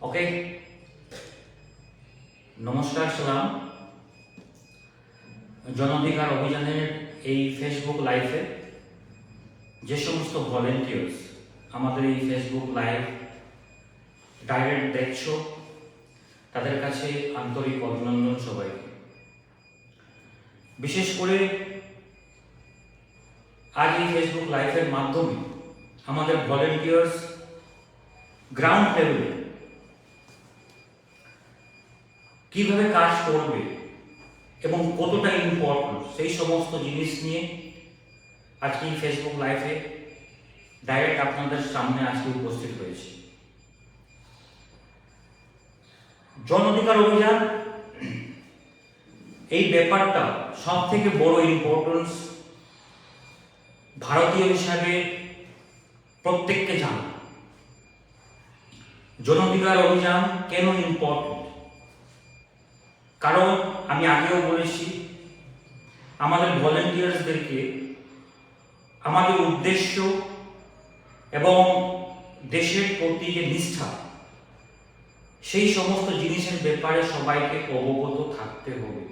ওকে, নমস্কার, সালাম। জনাধিকার অভিযানের এই ফেসবুক লাইভে যে সমস্ত ভলেন্টিয়ার্স আমাদের এই ফেসবুক লাইভ ডাইরেক্ট দেখছো, তাদের কাছে আন্তরিক অভিনন্দন সবাইকে। বিশেষ করে আজ এই ফেসবুক লাইভের মাধ্যমে আমাদের ভলেন্টিয়ার্স গ্রাউন্ড লেভেলে কিভাবে কাজ করবে এবং কতটা ইম্পর্টেন্ট সেই সমস্ত জিনিস নিয়ে আজকে এই ফেসবুক লাইভে ডাইরেক্ট আপনাদের সামনে আজকে উপস্থিত হয়েছে। জন অধিকার অভিযান এই ব্যাপারটা সব থেকে বড় ইম্পর্টেন্স ভারতীয় হিসাবে প্রত্যেককে জানা। জন অধিকার অভিযান কেন ইম্পর্টেন্ট? কারণ আমি আগেও বলেছি, আমাদের ভলেন্টিয়ার্সদেরকে আমাদের উদ্দেশ্য এবং দেশের প্রতি যে নিষ্ঠা, সেই সমস্ত জিনিসের ব্যাপারে সবাইকে অবগত থাকতে হবে।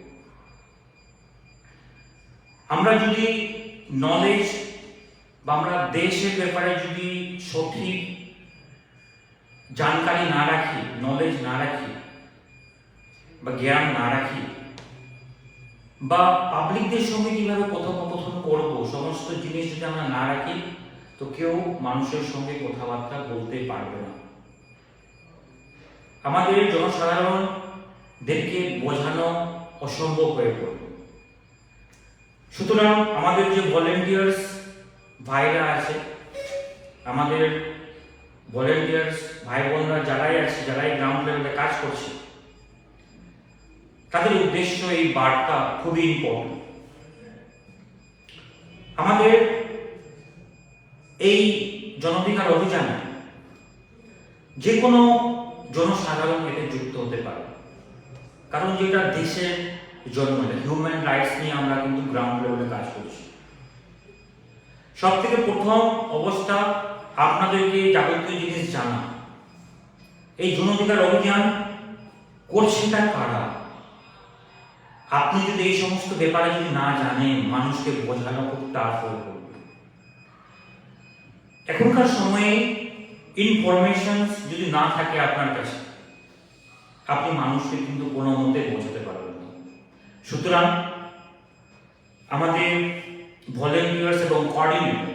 আমরা যদি নলেজ বা আমরা দেশের ব্যাপারে যদি সঠিক জানকারি না রাখি, নলেজ না রাখি বা জ্ঞান না রাখি, বা পাবলিকদের সঙ্গে কিভাবে কথোপকথন করব, সমস্ত জিনিস যদি আমরা না রাখি, তো কেউ মানুষের সঙ্গে কথাবার্তা বলতে পারবে না। আমাদের জনসাধারণদেরকে বোঝানো অসম্ভব হয়ে পড়বে। সুতরাং আমাদের যে ভলেন্টিয়ার্স ভাইরা আছে, আমাদের ভলেন্টিয়ার্স ভাই বোনরা যারাই আছে, যারাই গ্রাউন্ড লেভেলে কাজ করছে, তাদের উদ্দেশ্য এই বার্তা খুবই ইম্পর্টেন্ট। আমাদের এই জনাধিকার অভিযানে যে কোনো জনসাধারণ এতে যুক্ত হতে পারে, কারণ যেটা দেশের জন্য, হিউম্যান রাইটস নিয়ে আমরা কিন্তু গ্রাউন্ড লেভেলে কাজ করছি। সব থেকে প্রথম অবস্থা আপনাদেরকে যাবতীয় জিনিস জানা। এই জনাধিকার অভিযান করছেটা কারা? আপনি যদি এই সমস্ত ব্যাপারে যদি না জানেন, মানুষকে বোঝানো খুব টাফ হয়ে পড়বে। এখনকার সময়ে ইনফরমেশন যদি না থাকে আপনার কাছে, আপনি মানুষকে কিন্তু কোনো মতে বোঝাতে পারবেন না। সুতরাং আমাদের ভলেন্টিয়ার্স এবং কোঅর্ডিনেটর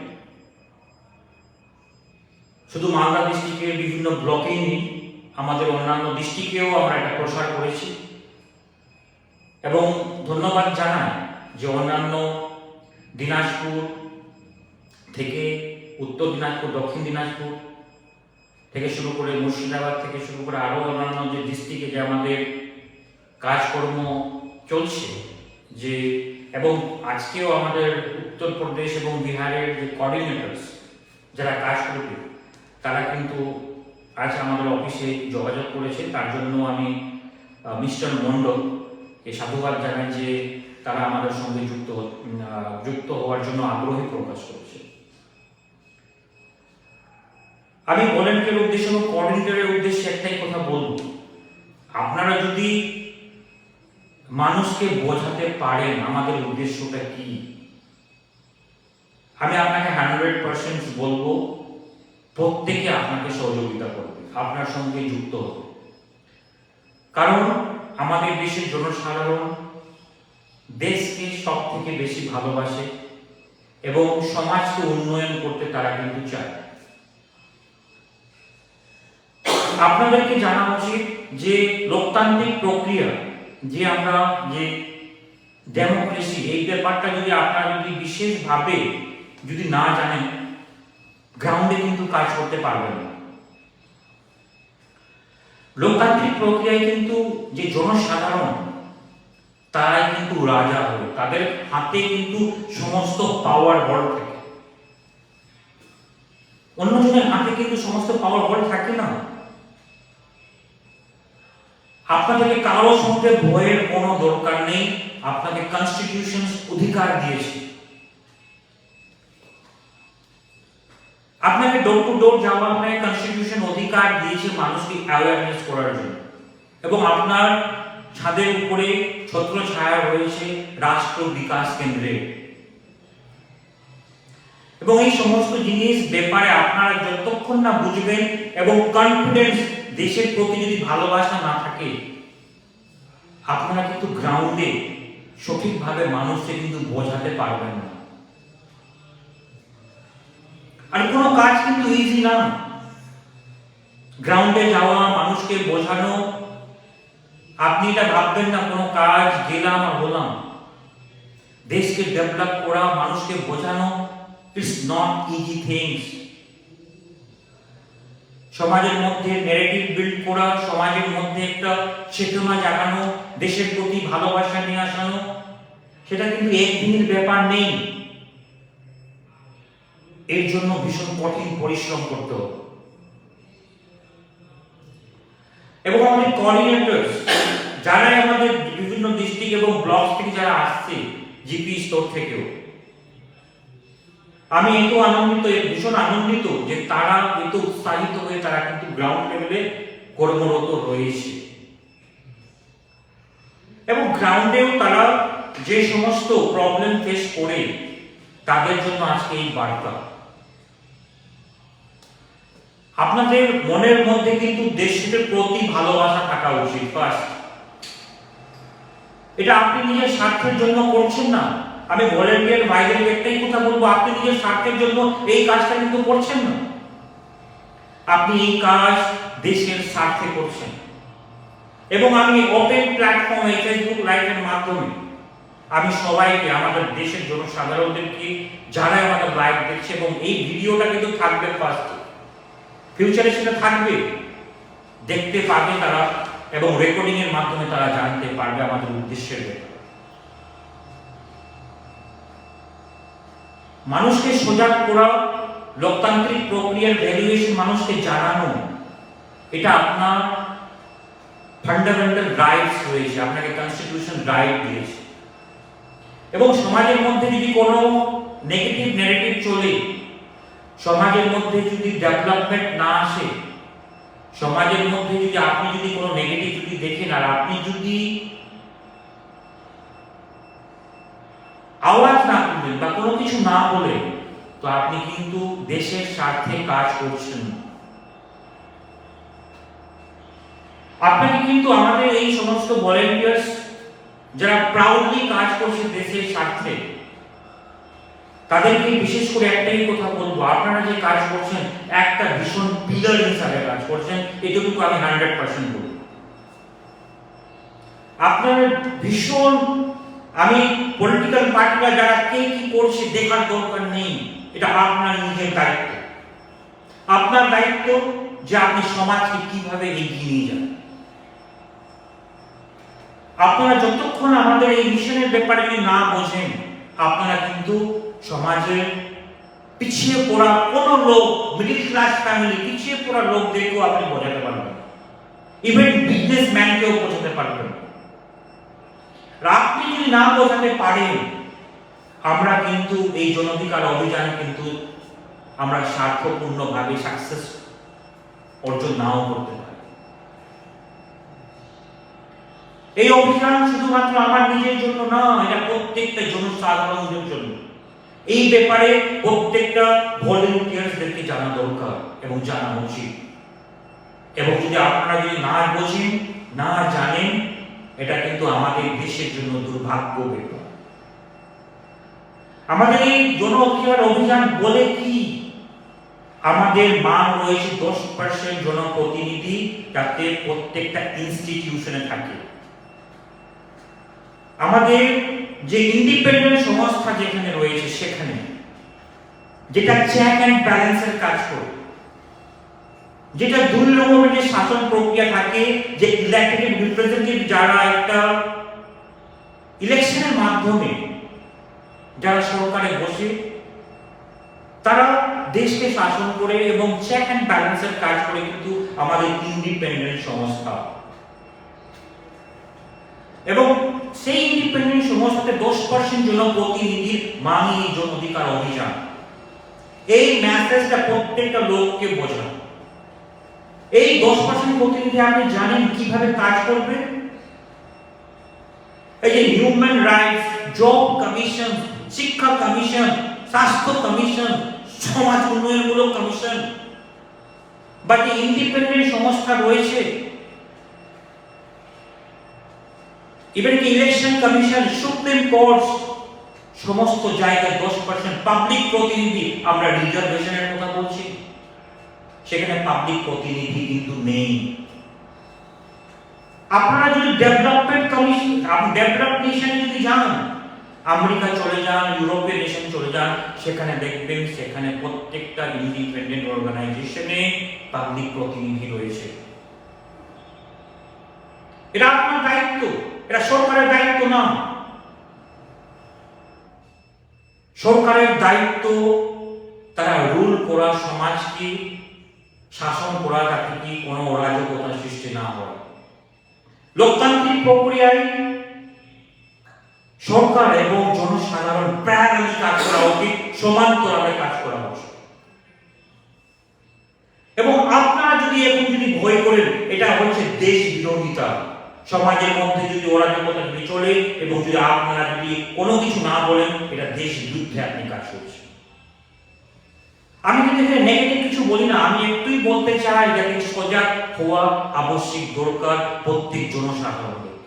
শুধু মালদা ডিস্ট্রিক্টের বিভিন্ন ব্লকেই নেই, আমাদের অন্যান্য ডিস্ট্রিক্টেও আমরা এটা প্রসার করেছি। এবং ধন্যবাদ জানাই যে অন্যান্য দিনাজপুর থেকে, উত্তর দিনাজপুর, দক্ষিণ দিনাজপুর থেকে শুরু করে, মুর্শিদাবাদ থেকে শুরু করে আরও অন্যান্য যে ডিস্ট্রিক্টে যে আমাদের কাজকর্ম চলছে, যে এবং আজকেও আমাদের উত্তরপ্রদেশ এবং বিহারের যে কোঅর্ডিনেটরস যারা কাজ করবে, তারা কিন্তু আজ আমাদের অফিসে যোগাযোগ করেছে। তার জন্য আমি মিস্টার মণ্ডল এই সাধুবাদ জানাই যে তারা আমাদের সঙ্গে যুক্ত হওয়ার জন্য আগ্রহী প্রকাশ করছে। আমি ভলেন্টিয়ার উদ্দেশ্যে এবং কোঅর্ডিনেটরের উদ্দেশ্যে একটাই কথা বলবো, আপনারা যদি মানুষকে বোঝাতে পারেন আমাদের উদ্দেশ্যটা কি, আমি আপনাকে 100% বলবো প্রত্যেকে আপনাকে সহযোগিতা করবে, আপনার সঙ্গে যুক্ত হবে। কারণ আমাদের দেশের জনসাধারণ দেশকে সব থেকে বেশি ভালোবাসে এবং সমাজকে উন্নয়ন করতে তারা কিন্তু চায়। আপনাদেরকে জানা উচিত যে লোকতান্ত্রিক প্রক্রিয়া, যে আমরা যে ডেমোক্রেসি, এই ব্যাপারটা যদি আপনারা যদি বিশেষভাবে যদি না জানেন, গ্রাউন্ডে কিন্তু কাজ করতে পারবেন না। লোকতান্ত্রিক প্রক্রিয়ায় কিন্তু যে জনসাধারণ, তারাই কিন্তু রাজা হয়, তাদের হাতে কিন্তু সমস্ত পাওয়ার বল থাকে। অন্যজনের হাতে কিন্তু সমস্ত পাওয়ার বল থাকে না। আপনাদেরকে কারো সঙ্গে ভয়ের কোনো দরকার নেই, আপনাকে কনস্টিটিউশন অধিকার দিয়েছে। আপনাকে ডোর টু ডোর যাওয়া আপনাকে কনস্টিটিউশন অধিকার অধিকার দিয়েছে মানুষকে অ্যাওয়ারনেস করার জন্য, এবং আপনার ছাদের উপরে ছত্র ছায়া রয়েছে রাষ্ট্র বিকাশ কেন্দ্রে। এবং এই সমস্ত জিনিস ব্যাপারে আপনারা যতক্ষণ না বুঝবেন এবং কনফিডেন্স দেশের প্রতি যদি ভালোবাসা না থাকে, আপনারা কিন্তু গ্রাউন্ডে সঠিকভাবে মানুষকে কিন্তু বোঝাতে পারবেন না। আর কোনো কাজ কিন্তু ইজি না। গ্রাউন্ডে যাওয়া, মানুষকে বোঝানো, আপনি এটা ভাববেন না কোনো কাজ গেলাম আর হলাম। দেশকে ডেভেলপ করা, মানুষকে বোঝানো, ইটস নট ইজি থিংস। সমাজের মধ্যে ন্যারেটিভ বিল্ড করা, সমাজের মধ্যে একটা চেতনা জাগানো, দেশের প্রতি ভালোবাসা নিয়ে আসানো, সেটা কিন্তু একদিনের ব্যাপার নেই। এর জন্য ভীষণ কঠিন পরিশ্রম করতে হবে। এবং আমাদের কোঅর্ডিনেটরস যারা আমাদের বিভিন্ন ডিস্ট্রিক্ট এবং ব্লক থেকে যারা আসছে, জিপি স্তর থেকেও, আমি এত আনন্দিত, ভীষণ আনন্দিত যে তারা এত উৎসাহিত হয়ে তারা কিন্তু গ্রাউন্ড লেভেলে কর্মরত রয়েছে। এবং গ্রাউন্ডেও তারা যে সমস্ত প্রবলেম ফেস করে, তাদের জন্য আজকে এই বার্তা। আপনাদের মনের মধ্যে কিন্তু দেশের প্রতি ভালোবাসা থাকা উচিত ফার্স্ট। এটা আপনি নিজের স্বার্থের জন্য করছেন না। আমি ভলান্টিয়ার ভাইদের একটাই কথা বলবো, আপনি নিজের স্বার্থের জন্য এই কাজটা কিন্তু করছেন না। আপনি এই কাজ দেশের স্বার্থে করছেন। এবং আমি ওপেন প্ল্যাটফর্ম এই ফেসবুক লাইভের মাধ্যমে আমি সবাইকে, আমাদের দেশের জনসাধারণদেরকে যারা আমাদের লাইভ দেখছে, এবং এই ভিডিওটা কিন্তু থাকবে ফার্স্ট, ফিউচারে সেটা থাকবে, দেখতে পাবে তারা, এবং রেকর্ডিং এর মাধ্যমে তারা জানতে পারবে আমাদের উদ্দেশ্যের ব্যাপারে। মানুষকে সজাগ করা, লোকতান্ত্রিক প্রক্রিয়ার ভ্যালুয়েশন মানুষকে জানানো, এটা আপনার ফান্ডামেন্টাল রাইটস রয়েছে, আপনাকে কনস্টিটিউশন রাইট দিয়েছে। এবং সমাজের মধ্যে যদি কোনো নেগেটিভ ন্যারেটিভ চলে, সমাজের মধ্যে যদি ডেভেলপমেন্ট না আসে, সমাজের মধ্যে যদি আপনি যদি কোনো নেগেটিভ যদি দেখেন আর আপনি যদি আওয়াজ না তুলেন বা কোনো কিছু না বলেন, তো আপনি কিন্তু দেশের স্বার্থে কাজ করছেন না। আপনাকে কিন্তু আমাদের এই সমস্ত ভলান্টিয়ার্স যারা প্রাউডলি কাজ করছে দেশের স্বার্থে, তাদেরকে বিশেষ করে একটাই কথা বলবো, আপনারা যে কাজ করছেন একটা ভীষণ পিলার হিসাবে কাজ করছেন, এটুকু আমি 100% বলবো। আপনার ভীষণ, আমি পলিটিক্যাল পার্টিরা যারা কে কি করছে দেখার দরকার নেই, এটা আপনার নিজের দায়িত্ব। আপনার দায়িত্ব যে আপনি সমাজকে কিভাবে এগিয়ে নিয়ে যান। আপনারা যতক্ষণ আমাদের এই মিশনের ব্যাপারে না বোঝেন, আপনারা কিন্তু সমাজের পিছিয়ে পড়া কোনো লোক, মিডল ক্লাস ফ্যামিলি, পিছিয়ে পড়া লোকদেরকেও আপনি বোঝাতে পারবেন, ইভেন বিজনেসম্যানকেও বোঝাতে পারবেন। আপনি যদি না বোঝাতে পারেন, আমরা কিন্তু এই জনাধিকার অভিযান কিন্তু আমরা স্বার্থপূর্ণভাবে সাকসেস অর্জন নাও করতে পারি। এই অভিযান শুধুমাত্র আমার নিজের জন্য না, এটা প্রত্যেকটা জনসাধারণের জন্য। এই ব্যাপারে প্রত্যেকটা ভলান্টিয়ারদেরকে জানা দরকার এবং জানা উচিত। এবং যদি আপনারা যদি না বোঝেন, না জানেন, এটা কিন্তু আমাদের দেশের জন্য দুর্ভাগ্য ব্যাপার। আমাদের এই জন অধিকার অভিযান বলে কি? আমাদের মান রয়েছে 10% জনপ্রতিনিধি, যাতে প্রত্যেকটা ইনস্টিটিউশনে থাকে। আমাদের যে ইন্ডিপেন্ডেন্ট সংস্থা যেখানে রয়েছে, সেখানে যেটা চেক অ্যান্ড ব্যালেন্সের কাজ করে, যেটা দুই রকমের যে শাসন প্রক্রিয়া থাকে, যে ইলেকটেড রিপ্রেজেন্টেটিভ যারা একটা ইলেকশনের মাধ্যমে যারা সরকারে বসে, তারা দেশকে শাসন করে এবং চেক অ্যান্ড ব্যালেন্সের কাজ করে কিন্তু আমাদের ইন্ডিপেন্ডেন্ট সংস্থা। এবং সেই ইন্ডিপেন্ডেন্ট সংস্থাতে 10% জনপ্রতিনিধির মানি এই জন অধিকার অভিযান। এই মেসেজটা প্রত্যেকটা লোককে বোঝানো। এই 10% প্রতিনিধি আপনি জানেন কিভাবে কাজ করবে? এই যে হিউম্যান রাইটস, জব কমিশন, শিক্ষা কমিশন, স্বাস্থ্য কমিশন, সমাজ উন্নয়নমূলক কমিশন বা যে ইন্ডিপেন্ডেন্ট সংস্থা রয়েছে, ইভেন কি ইলেকশন কমিশন, সুপ্রিম কোর্ট, সমস্ত জায়গায় 10% পাবলিক প্রতিনিধি, আমরা রিজার্ভেশনের কথা বলছি, সেখানে পাবলিক প্রতিনিধি কিন্তু নেই। আপনারা যদি ডেভেলপমেন্ট কমিশন, আপনি ডেভেলপড নেশন যদি যান, আমেরিকা চলে যান, ইউরোপীয় নেশন চলে যান, সেখানে দেখবেন সেখানে প্রত্যেকটা ইন্ডিপেন্ডেন্ট অর্গানাইজেশনে পাবলিক প্রতিনিধি রয়েছে। এটা আপনার দায়িত্ব, এটা সরকারের দায়িত্ব না। সরকারের দায়িত্ব তারা রুল করা, সমাজকে শাসন করা, যাতে কি কোনো অরাজকতা সৃষ্টি না হয়। লোকতান্ত্রিক প্রক্রিয়ায় সরকার এবং জনসাধারণ প্যারালালি কাজ করা উচিত, সমান্তরালে কাজ করা উচিত। এবং আপনারা যদি এখন যদি ভয় করেন এটা হচ্ছে দেশ বিরোধিতা, সমাজের মধ্যে যদি অরাজকতা যদি চলে এবং যদি আপনারা যদি কোনো কিছু না বলেন, এটা দেশ বিরুদ্ধে আপনি কাজ করছেন। আমি কিন্তু এখানে নেগেটিভ কিছু বলি না, আমি একটুই বলতে চাই যাতে সজাগ হওয়া আবশ্যিক দরকার প্রত্যেক জনসাধারণের।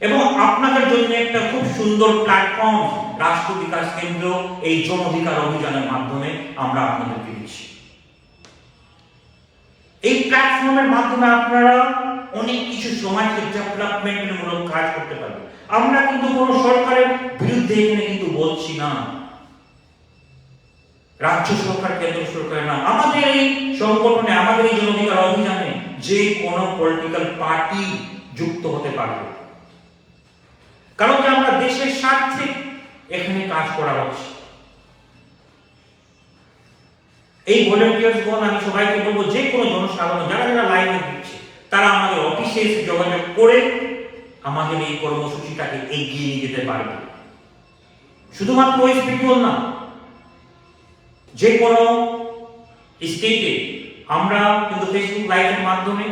এবং আপনাদের জন্য একটা খুব সুন্দর প্ল্যাটফর্ম রাষ্ট্র বিকাশ কেন্দ্র এই জন অধিকার অভিযানের মাধ্যমে আমরা আপনাদেরকে দিচ্ছি। এই প্ল্যাটফর্মের মাধ্যমে আপনারা অনেক কিছু সমাজ ডেভেলপমেন্টের মূলক কাজ করতে পারবেন। আমরা কিন্তু কোনো সরকারের বিরুদ্ধে এখানে কিন্তু বলছি না, রাজ্য সরকার, কেন্দ্র সরকার না। আমাদের এই সংগঠনে, আমাদের এই জন অধিকার অভিযানে যে কোনো পলিটিক্যাল পার্টি যুক্ত হতে পারবে, কারণ আমরা দেশের স্বার্থে এখানে কাজ করা হচ্ছে। এই ভলেন্টিয়ার্সগণ, আমি সবাইকে বলবো, যে কোনো জনসাধারণ যারা যারা লাইনে দিচ্ছে, তারা আমাদের অফিসে এসে যোগাযোগ করে আমাদের এই কর্মসূচিটাকে এগিয়ে নিয়ে যেতে পারবে। শুধুমাত্র ওয়েস্ট বেঙ্গল না, যে কোনো স্টেটে আমরা কিন্তু ফেসবুক লাইভের মাধ্যমে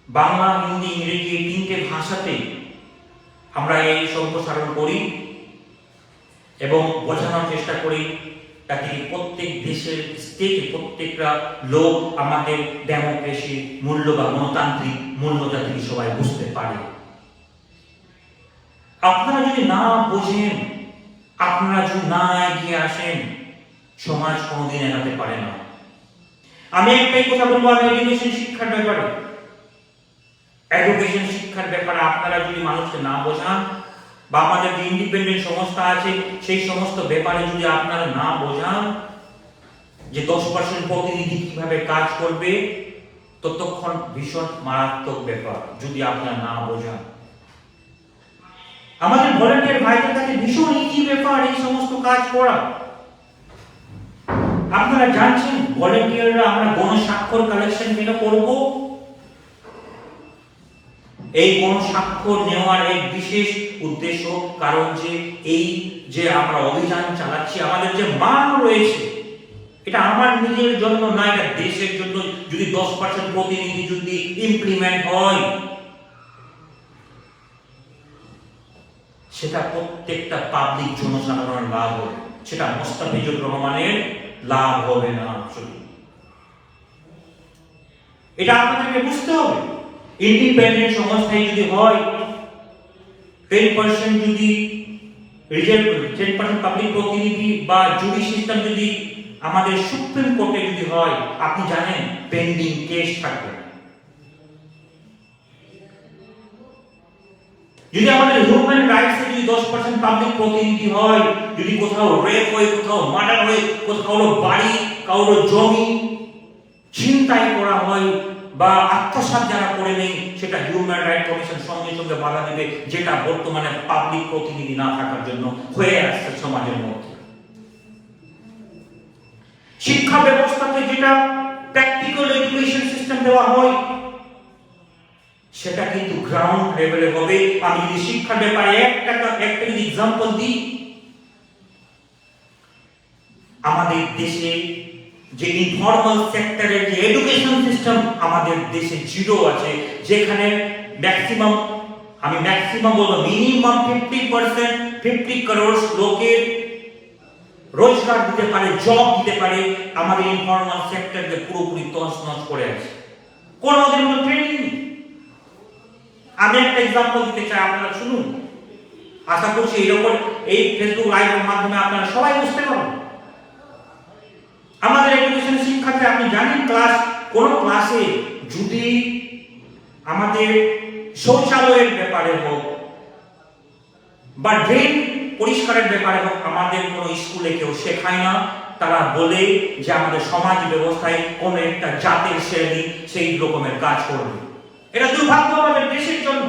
বাংলা, হিন্দি, ইংরেজি এই 3টে ভাষাতে আমরা এই সম্প্রসারণ করি এবং বোঝানোর চেষ্টা করি, তাতে প্রত্যেক দেশের স্টেটে প্রত্যেকটা লোক আমাদের ডেমোক্রেসি মূল্য বা গণতান্ত্রিক মূল্যটা থেকে সবাই বুঝতে পারে। আপনারা যদি না বোঝেন, আপনারা যদি না এগিয়ে আসেন, সমাজ কোনোদিন এগাতে পারে না। আমি একটাই কথা বলবো, আমি এডুকেশন শিক্ষার ব্যাপারে, এডুকেশন শিক্ষার ব্যাপারে আপনারা যদি মানুষকে না বোঝান, বা আমাদের যে ইন্ডিপেন্ডেন্ট সংস্থা আছে সেই সমস্ত ব্যাপারে যদি আপনারা না বোঝান যে 10% প্রতিনিধি কিভাবে কাজ করবে, ততক্ষণ ভীষণ মারাত্মক ব্যাপার যদি আপনারা না বোঝান। আমাদের ভলান্টিয়ার ভাইদের কাছে ভীষণ ইজি ব্যাপার এই সমস্ত কাজ করা। আপনারা জানছেন ভলান্টিয়াররা আমরা গণস্বাক্ষর কালেকশন কেন করব? এই গণস্বাক্ষর নেওয়ার এক বিশেষ উদ্দেশ্য, কারণ যে এই যে আমরা অভিযান চালাচ্ছি, আমাদের যে মান রয়েছে, এটা আমার নিজের জন্য না, এটা দেশের জন্য। যদি 10% প্রতিনিধি যদি ইমপ্লিমেন্ট হয়, সেটা প্রত্যেকটা পাবলিক জনসাধারণের লাভ হবে, সেটা মোস্তাফিজুর রহমানের লাভ হবে না। শুধু এটা আপনাদেরকে বুঝতে হবে। ইন্ডিপেন্ডেন্ট সংস্থায় যদি হয়, 10% যদি রিজার্ভ, 10% পাবলিক প্রতিনিধি বা জুরি সিস্টেম যদি আমাদের সুপ্রিম কোর্টে যদি হয়, আপনি জানেন পেন্ডিং কেস থাকবে। যদি আমাদের হিউম্যান রাইটস এ যদি 10% পাবলিক প্রতিনিধি হয়, যদি কোথাও রেপ হয়, কোথাও মার্ডার হয়, কোথাও বাড়ি, কারোর জমি ছিনতাই করা হয় বা আত্মসাৎ যারা করে নেই, সেটা হিউম্যান রাইট কমিশন সঙ্গে সঙ্গে বাধা দেবে, যেটা বর্তমানে পাবলিক প্রতিনিধি না থাকার জন্য হয়ে আসছে সমাজের মধ্যে। শিক্ষা ব্যবস্থাতে যেটা প্র্যাকটিক্যাল এডুকেশন সিস্টেম দেওয়া হয়, সেটা কিন্তু গ্রাউন্ড লেভেলে হবে। আমি যদি শিক্ষার ব্যাপারে একটা যদি এক্সাম্পল দিই, আমাদের দেশে যে ইনফর্মাল সেক্টরের যে এডুকেশন সিস্টেম আমাদের দেশে জিরো আছে, যেখানে ম্যাক্সিমাম বলবো মিনিমাম 50 crore লোকের রোজগার দিতে পারে, জব দিতে পারে, আমাদের ইনফর্মাল সেক্টরকে পুরোপুরি তছনছ করে আছে। কোন ওদের মধ্যে ট্রেনিং নেই। আমি একটা এক্সাম্পল দিতে চাই, আপনারা শুনুন। আশা করছি এরকম এই ফেসবুক লাইভের মাধ্যমে আপনারা সবাই বুঝতে পারবেন। আমাদের এডুকেশন শিক্ষাতে আপনি জানেন, কোন ক্লাসে যদি আমাদের শৌচালয়ের ব্যাপারে হোক বা ড্রেন পরিষ্কারের ব্যাপারে হোক, আমাদের কোনো স্কুলে কেউ শেখায় না। তারা বলে যে আমাদের সমাজ ব্যবস্থায় কোন একটা জাতের শ্রেণী সেই রকমের কাজ করবে। এটা দুর্ভাগ্য আমাদের দেশের জন্য।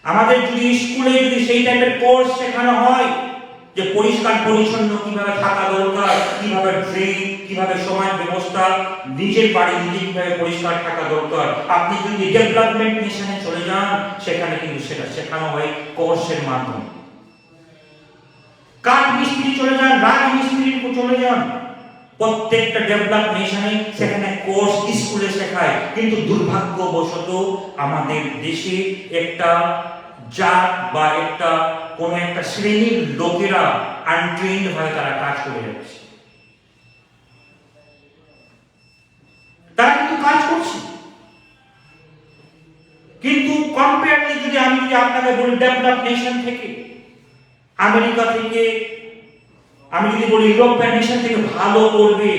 আমাদের যদি স্কুলে যদি সেই টাইপের কোর্স শেখানো হয় যে পরিষ্কার পরিচ্ছন্ন কিভাবে থাকা দরকার, কিভাবে ড্রেন, কিভাবে সমাজ ব্যবস্থা, নিজের বাড়ি নিজে কিভাবে পরিষ্কার থাকা দরকার, আপনি যদি ডেভেলপমেন্ট মিশনে চলে যান, সেখানে কিন্তু সেটা শেখানো হয় কোর্সের মাধ্যমে। কাঠ মিস্ত্রি চলে যান, রাজ মিস্ত্রি চলে যান, প্রত্যেকটা ডেভেলপ মিশনে সেখানে কোর্স স্কুলে শেখায়। কিন্তু দুর্ভাগ্যবশত আমাদের দেশে একটা জাত বা কোন একটা শ্রেণীর লোকেরা আনট্রেন্ড হয়ে তারা কাজ করে যাচ্ছে। তারা কিন্তু কাজ করছে, কিন্তু কম্পেয়ারলি যদি আমি আপনাকে বলি ডেভেলপ নেশন থেকে, আমেরিকা থেকে, আমি যদি বলি ইউরোপিয়ান নেশন থেকে ভালো করবে,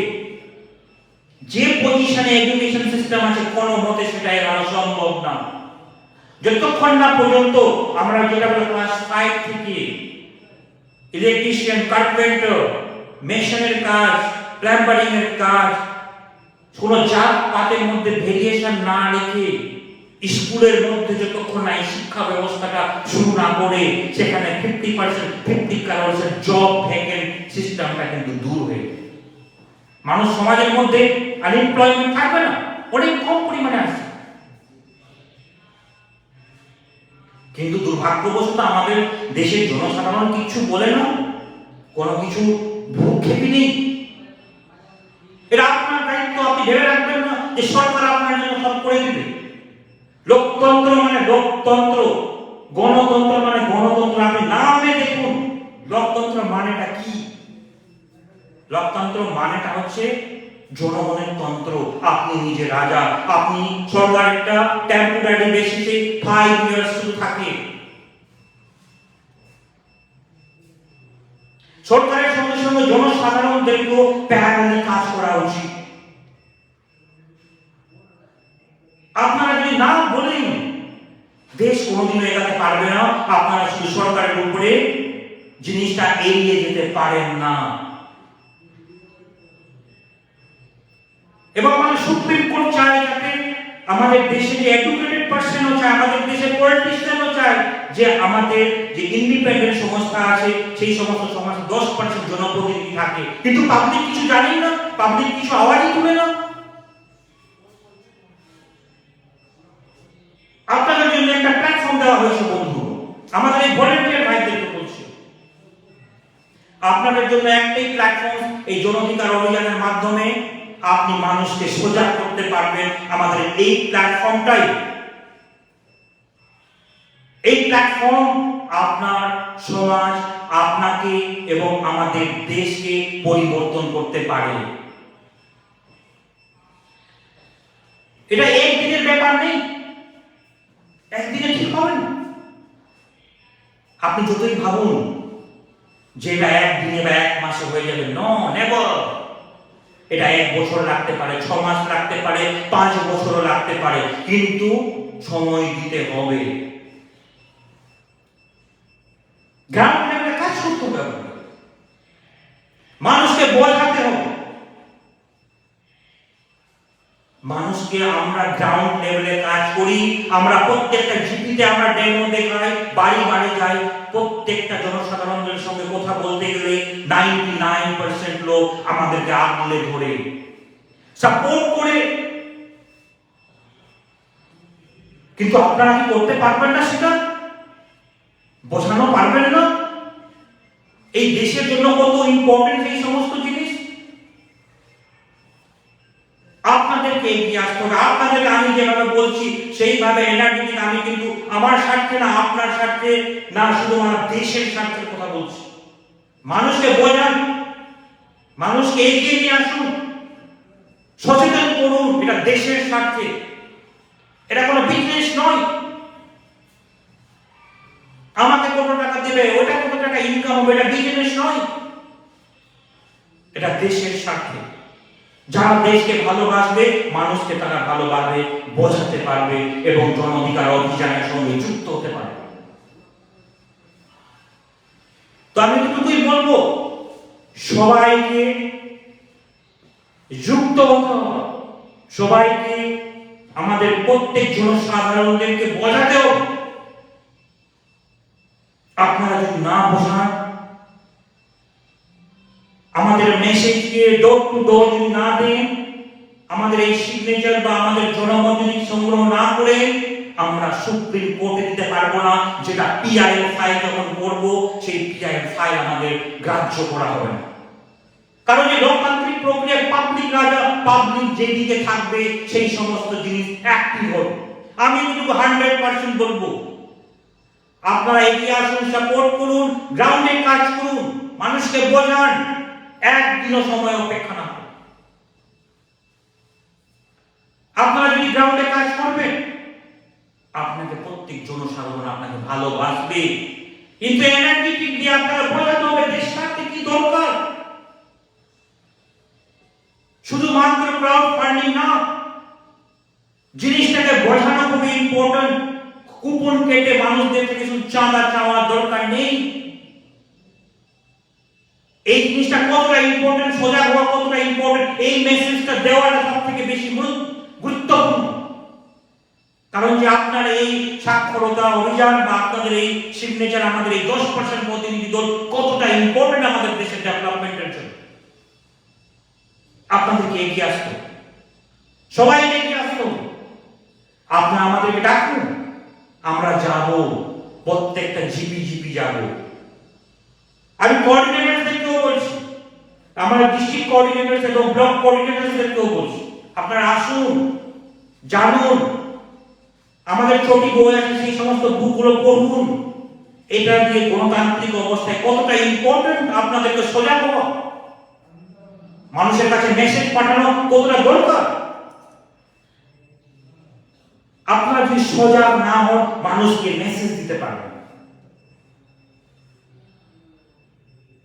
যে পজিশনে এডুকেশন সিস্টেম আছে কোনো মতে সেটা এড়ানো সম্ভব না। যতক্ষণ না পর্যন্ত আমরা যেটা বলে ক্লাস 5 থেকে ইলেকট্রিশিয়ান, কার্পেন্টার, মেশনের কাজ, প্লাম্বারিং এর কাজ, কোন জাত পাতের মধ্যে ভেরিয়েশন না রেখে স্কুলের মধ্যে যতক্ষণ না এই শিক্ষা ব্যবস্থাটা শুরু না করে, সেখানে 50% জব ভ্যাকেন্ট সিস্টেমটা কিন্তু দূর হয়ে যাবে। মানুষ সমাজের মধ্যে আনএমপ্লয়মেন্ট থাকবে না, অনেক কম পরিমাণে আছে। কিন্তু দুর্ভাগ্যবশত আমাদের দেশের জনসাধারণ কিছু বলে না, কোনো কিছু ভ্রুক্ষেপই নেই। এটা আপনার দায়িত্ব, আপনি ভেবে রাখবেন না যে সরকার আপনার জন্য সব করে দিবে। লোকতন্ত্র মানে লোকতন্ত্র, গণতন্ত্র মানে গণতন্ত্র। আপনি নামে দেখুন লোকতন্ত্র মানেটা কি। লোকতন্ত্র মানেটা হচ্ছে জনগণের তন্ত্র। আপনি নিজে রাজা, আপনি সরকার একটা টেম্পোরারি বেসিসে 5 ইয়ার্স শুধু থাকে। সরকারের সঙ্গে সঙ্গে জনসাধারণদেরকেও প্যারালালি কাজ করা উচিত। আপনারা যদি না বলেন, দেশ কোনোদিনও এগাতে পারবে না। আপনারা শুধু সরকারের উপরে জিনিসটা এড়িয়ে যেতে পারেন না। এবং আমাদের সুপ্রিম কোর্ট চায় যাতে আমাদের দেশে যে এডুকেটেড পার্সনও চায়, আমাদের দেশে পলিটিশিয়ানও চায় যে আমাদের যে ইন্ডিপেন্ডেন্ট সংস্থা আছে সেই সমস্ত সংস্থা 10% জনপ্রতিনিধি থাকে। কিন্তু পাবলিক কিছু জানেই না, পাবলিক কিছু আওয়াজই তুলে না। আপনাদের জন্য একটা প্ল্যাটফর্ম দেওয়া হয়েছে বন্ধু, আমাদের এই ভলেন্টিয়ার ভাইদেরকে বলছি, আপনাদের জন্য একটাই প্ল্যাটফর্ম, এই জনঅধিকার অভিযানের মাধ্যমে আপনি মানুষকে সজাগ করতে পারবেন। আমাদের এই প্ল্যাটফর্মটাই, এই প্ল্যাটফর্ম আপনার সমাজ, আপনাকে এবং আমাদের দেশকে পরিবর্তন করতে পারে। এটা একদিনের ব্যাপার নেই, একদিনে ঠিক হবে না। আপনি যতই ভাবুন যে এটা একদিনে বা 1 মাসে হয়ে যাবে, নো, নেভার। এটা 1 বছর লাগতে পারে, 6 মাস লাগতে পারে, 5 বছরও লাগতে পারে, কিন্তু সময় দিতে হবে। গ্রাউন্ড লেভেলে কাজ করতে হবে, মানুষকে বোঝাতে হবে। মানুষকে আমরা গ্রাউন্ড লেভেলে কাজ করি, আমরা প্রত্যেকটা জিপিতে আমরা ডেমো দেখাই, বাড়ি বাড়ি যাই, প্রত্যেকটা জনসাধারণের সঙ্গে কথা বলতে গেলে 99% লোক আমাদেরকে আগলে ধরে সাপোর্ট করে। কিন্তু আপনারা কি করতে পারবেন না? সেটা বোঝানো পারবেন না। এই দেশের জন্য কত ইম্পর্টেন্ট এই সমস্ত জিনিস। এগিয়ে আসতে হবে। আপনাদেরকে আমি যেভাবে বলছি সেইভাবে এনার্জেটিক, আমি কিন্তু আমার স্বার্থে না, আপনার স্বার্থে না, শুধু আমার দেশের স্বার্থের কথা বলছি। মানুষকে বোঝান, মানুষকে এগিয়ে নিয়ে আসুন, সচেতন করুন, এটা দেশের স্বার্থে, এটা কোনো বিজনেস নয়। আমাকে কত টাকা দেবে, ওটা কত টাকা ইনকাম হবে, এটা বিজনেস নয়, এটা দেশের স্বার্থে। যারা দেশকে ভালোবাসবে, মানুষকে তারা ভালোভাবে বোঝাতে পারবে এবং জন অধিকার অভিযানের সঙ্গে যুক্ত হতে পারবে। তো আমি এটুকুই বলবো, সবাইকে যুক্ত হতে হবে, সবাইকে আমাদের প্রত্যেক জনসাধারণদেরকে বোঝাতে হবে। আপনারা যদি না বোঝান, আমাদের মেসেজকে ডোর টু ডোর যদি না দেন, আমাদের এই সিগনেচার বা আমাদের জনমত যদি সংগ্রহ না করে, আমরা সুপ্রিম কোর্টে দিতে পারবো না। যেটা পিআইএল ফাইল যখন করব, সেই পিআইএল ফাইল আমাদের গ্রাহ্য করা হবে না। কারণ এই লোকতান্ত্রিক প্রক্রিয়া পাবলিক রাজা, পাবলিক যেদিকে থাকবে সেই সমস্ত জিনিস অ্যাক্টিভ হবে। আমি কিন্তু 100% বলবো, আপনারা এগিয়ে আসুন, সাপোর্ট করুন, গ্রাউন্ডে কাজ করুন, মানুষকে বোঝান, একদিনও সময় অপেক্ষা না করুন। আপনারা যদি গ্রাউন্ডে কাজ করবেন, আপনাকে প্রত্যেক জনসাধারণ আপনাকে ভালোবাসবে। কিন্তু এনার্জেটিক দিয়ে আপনারা বোঝাতে হবে দেশ স্বার্থে কি দরকার। শুধুমাত্র ক্রাউড ফান্ডিং না, জিনিসটাকে বোঝানো খুবই ইম্পর্টেন্ট। কুপন কেটে মানুষদের থেকে শুধু চাঁদা চাওয়ার দরকার নেই। এই জিনিসটা কতটা ইম্পর্টেন্ট, সজাগ হওয়া কতটা ইম্পর্টেন্ট, এই মেসেজটা দেওয়াটা সব থেকে বেশি গুরুত্বপূর্ণ। কারণ যে আপনার এই সাক্ষরতা অভিযান বা আপনাদের এই সিগনেচার, আমাদের এই 10% প্রতিনিধি দল কতটা ইম্পর্টেন্ট আমাদের দেশের ডেভেলপমেন্টের জন্য। আপনাদেরকে এগিয়ে আসতে, সবাই এগিয়ে আসতে, আপনারা আমাদেরকে ডাকুন, আমরা যাব, প্রত্যেকটা জিপি যাব। আমি কোঅর্ডিনেটরদেরকেও বলছি, আমার ডিস্ট্রিক্ট কোঅর্ডিনেটর এবং ব্লক কোঅর্ডিনেটরদেরকেও বলছি, আপনারা আসুন, জানুন, আমাদের ছোট বই আছে, সেই সমস্ত বুকগুলো পড়ুন। এটা দিয়ে গণতান্ত্রিক অবস্থায় কতটা ইম্পর্টেন্ট আপনাদেরকে সজাগ হওয়া, মানুষের কাছে মেসেজ পাঠানো কতটা দরকার। আপনারা যদি সজাগ না হন, মানুষকে মেসেজ দিতে পারবেন।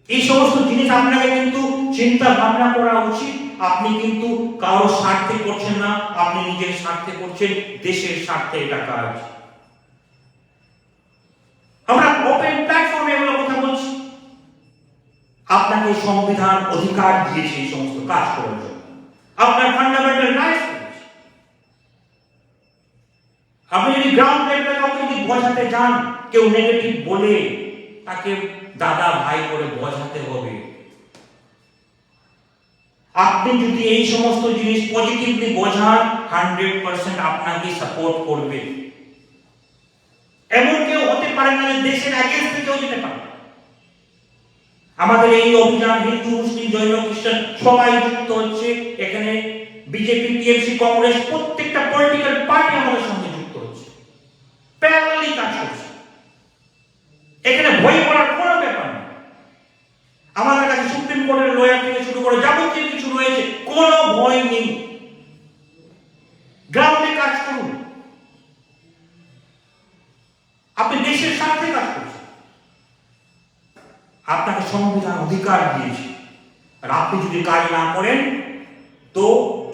এই সমস্ত জিনিস আপনাকে কিন্তু চিন্তা ভাবনা করা উচিত। আপনি কিন্তু কারোর স্বার্থে করছেন না, আপনি নিজের স্বার্থে করছেন, দেশের স্বার্থে এটা কাজ। আমরা ওপেন প্ল্যাটফর্মে এগুলো কথা বলছি। আপনাকে সংবিধান অধিকার দিয়েছে এই সমস্ত কাজ করার জন্য, আপনার ফান্ডামেন্টাল রাইটস। আপনি যদি গ্রাউন্ড লেভেলে কাউকে যদি বোঝাতে যান, কেউ নেগেটিভ বলে, তাকে দাদা ভাই করে বোঝাতে হবে। আপনি যদি এই সমস্ত জিনিস পজিটিভলি বোঝান, 100% আপনাকে সাপোর্ট করবে। এমন কেউ হতে পারে না যে দেশের এগেইনস্টে কেউ যেতে পারে। আমাদের এই অভিযান হিন্দু, মুসলিম, জৈন, খ্রিস্টান সবাই যুক্ত হচ্ছে। এখানে বিজেপি, টিএমসি, কংগ্রেস প্রত্যেকটা পলিটিক্যাল পার্টি আমাদের সঙ্গে যুক্ত হচ্ছে, প্যারালালি কাজ করছে। এখানে ভয় করার কোনো ব্যাপার নেই। আমাদের কাছে সুপ্রিম কোর্টের লয়ার থেকে শুরু করে যাবতীয় কিছু রয়েছে, কোনো ভয় নেই। গ্রাউন্ডে কাজ করুন, আপনি দেশের স্বার্থে কাজ করছেন, আপনাকে সংবিধান অধিকার দিয়েছে। আর আপনি যদি কাজ না করেন, তো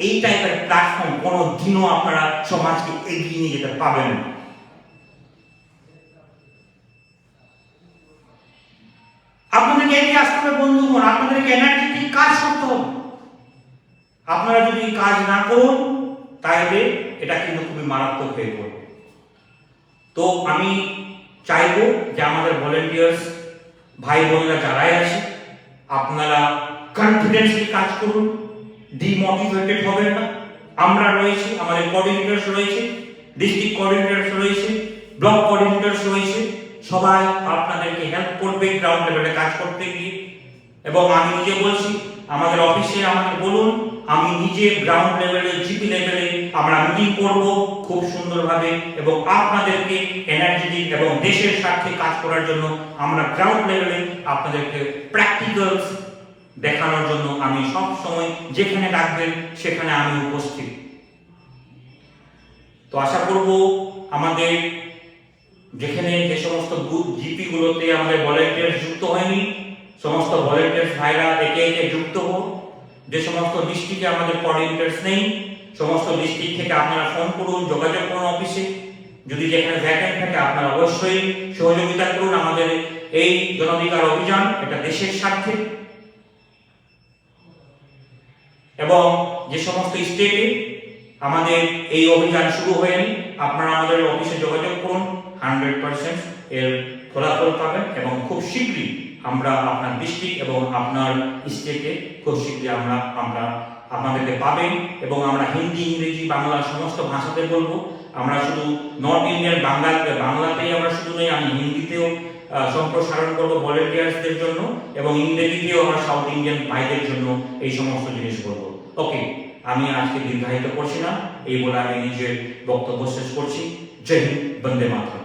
এই টাইপের প্ল্যাটফর্ম কোনো দিনও আপনারা সমাজকে এগিয়ে নিয়ে যেতে পাবেন না। আপনাদেরকে এগিয়ে আসতে হবে বন্ধুগণ, আপনাদেরকে এনার্জেটিক কাজ করতে হবে। আপনারা যদি কাজ না করুন, তাহলে এটা কিন্তু খুবই মারাত্মক হয়ে পড়বে। তো আমি চাইবো যে আমাদের ভলেন্টিয়ার্স ভাই বোনেরা যারাই আছে, আপনারা কনফিডেন্সলি কাজ করুন, ডিমোটিভেটেড হবেন না। আমরা রয়েছি, আমাদের কোঅর্ডিনেটরস রয়েছে, ডিস্ট্রিক্ট কোঅর্ডিনেটরস রয়েছে, ব্লক কোঅর্ডিনেটরস রয়েছে, সবাই আপনাদেরকে হেল্প করবে গ্রাউন্ড লেভেলে কাজ করতে গিয়ে। এবং আমি নিজে বলছি, আমাদের অফিসে আমাকে বলুন, আমি নিজে গ্রাউন্ড লেভেলে জিপি লেভেলে আমরা মিটিং করব খুব সুন্দরভাবে, এবং আপনাদেরকে এনার্জেটিক এবং দেশের স্বার্থে কাজ করার জন্য আমরা গ্রাউন্ড লেভেলে আপনাদেরকে প্র্যাকটিক্যালস দেখানোর জন্য আমি সব সময় যেখানে ডাকবেন সেখানে আমি উপস্থিত। তো আশা করব আমাদের যেখানে যে সমস্ত জিপি গুলোতে আমাদের ভলান্টিয়ার যুক্ত হয়নি, সমস্ত ভলান্টিয়ার ভাইরা একে একে যুক্ত হোক। যে সমস্ত ডিস্ট্রিক্টে আমাদের কোঅর্ডিনেটরস নেই, সমস্ত ডিস্ট্রিক্ট থেকে আপনারা ফোন করুন, যোগাযোগ করুন অফিসে। যদি যেখানে ভ্যাকেন্ট থাকে আপনারা অবশ্যই সহযোগিতা করুন আমাদের এই জনাধিকার অভিযান, এটা দেশের স্বার্থে। এবং যে সমস্ত স্টেটে আমাদের এই অভিযান শুরু হয়নি, আপনারা আমাদের অফিসে যোগাযোগ করুন, 100% এর ফলাফল পাবেন, এবং খুব শীঘ্রই আমরা আপনার ডিস্ট্রিক্ট এবং আপনার স্টেটে খুব শীঘ্রই আমরা আপনাদেরকে পাবেন। এবং আমরা হিন্দি, ইংরেজি, বাংলা সমস্ত ভাষাতে বলবো। আমরা শুধু নর্থ ইন্ডিয়ান বাংলাতেই আমরা শুধু নই, আমি হিন্দিতেও সম্প্রসারণ করবো ভলান্টিয়ার্সদের জন্য, এবং ইংরেজিতেও আমরা সাউথ ইন্ডিয়ান ভাইদের জন্য এই সমস্ত জিনিস করবো। ওকে, আমি আজকে দীর্ঘায়িত করছি না, এই বলে আমি নিজের বক্তব্য শেষ করছি। জয় হিন্দ, বন্দে মাতরম।